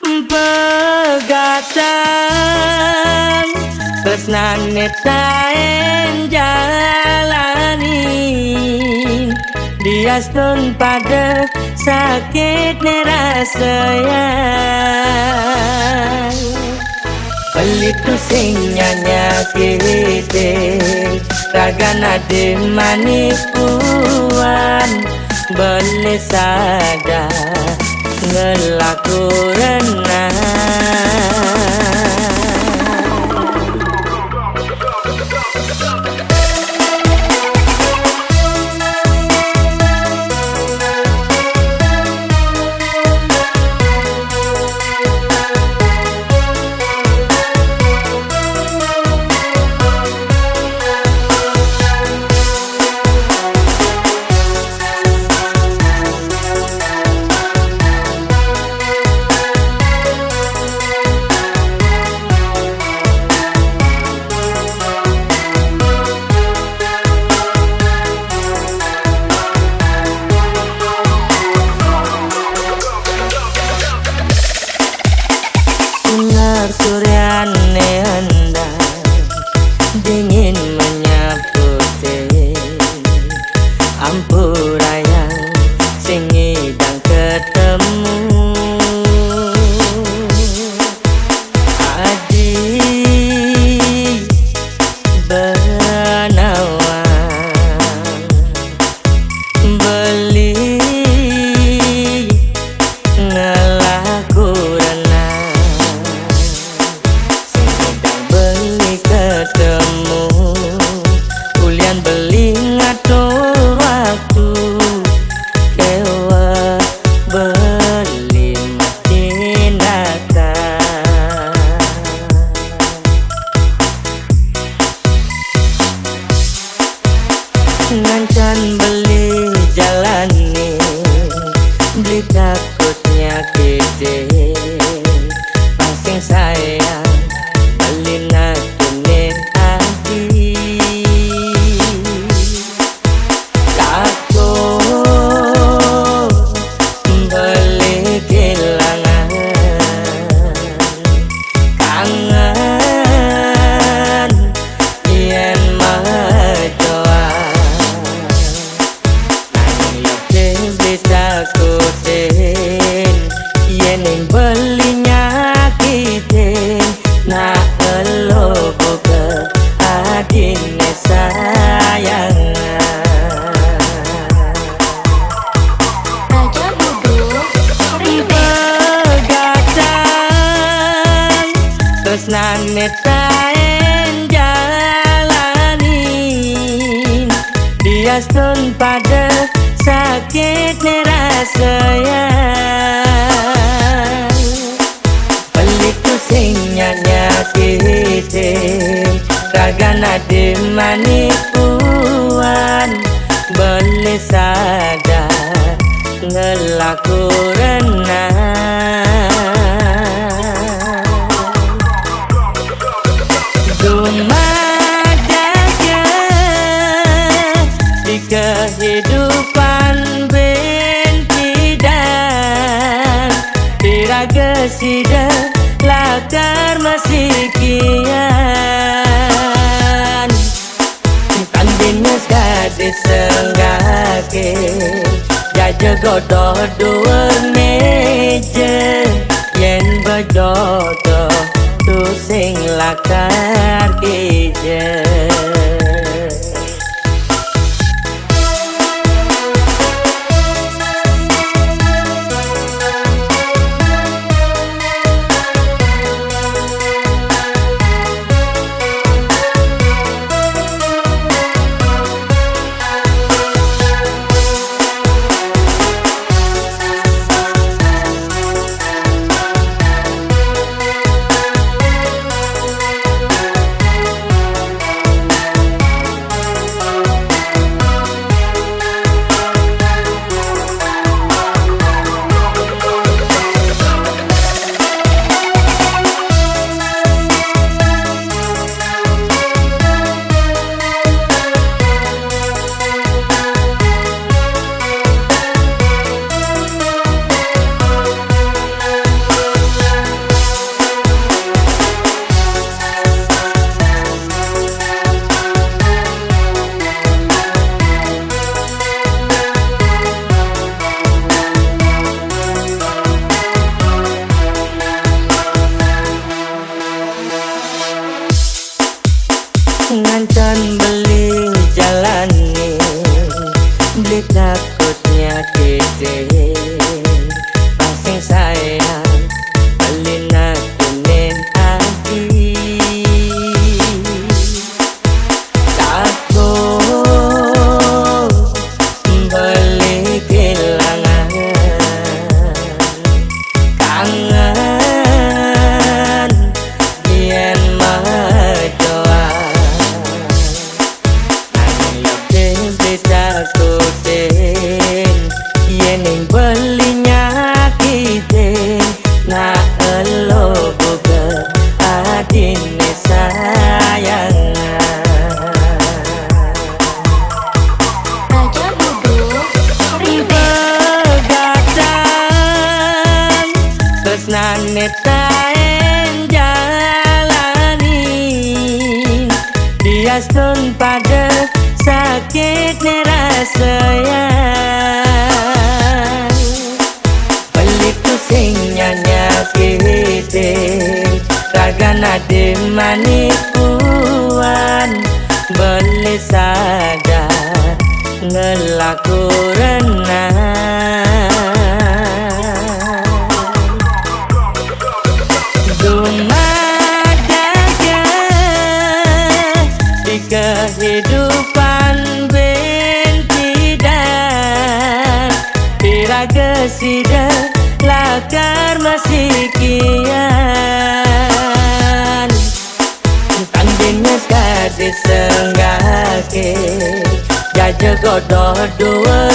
Pegadang tresnane taen jalani diastun pada sakit rasayang Pelitu sing nyanyakitin ragana de manipuan Beli sada ngelaku renang Suryane hendak dingin menyaputi ampurayang sing ngidang ketemu adi benawan beli ngelaku ketemu ulian beli ngatur waktu kewa beli tindakan ngancan beli jalani beli takutnya gede pasing sayang beli natunin hati takut beli kehilangan kangen yen majoan nanging beli takutin yen yang beli nyakitin nah elo buka adine sayang Raja Duduk Begadang tresnane taen jalani diastun pada sakit rasayang Pelitu sing nyanyakitin ragana de manipuan Beli sada ngelaku renang Dumadaga di kehidupan bentidan diraga sida lakar masih kian Kandinnya gadis senggake Jaja godoh dua meja Yen berjodoh tu sing lakar kija senane taen jalani diasun pada sakit rasayang beliku sing nyanyakitin ragana di manikuan beli sadar ngelaku renang dumadaga di kehidupan bentidan tiraga sida lakar masih kian tandingnya gadis senggake jaja godoh dua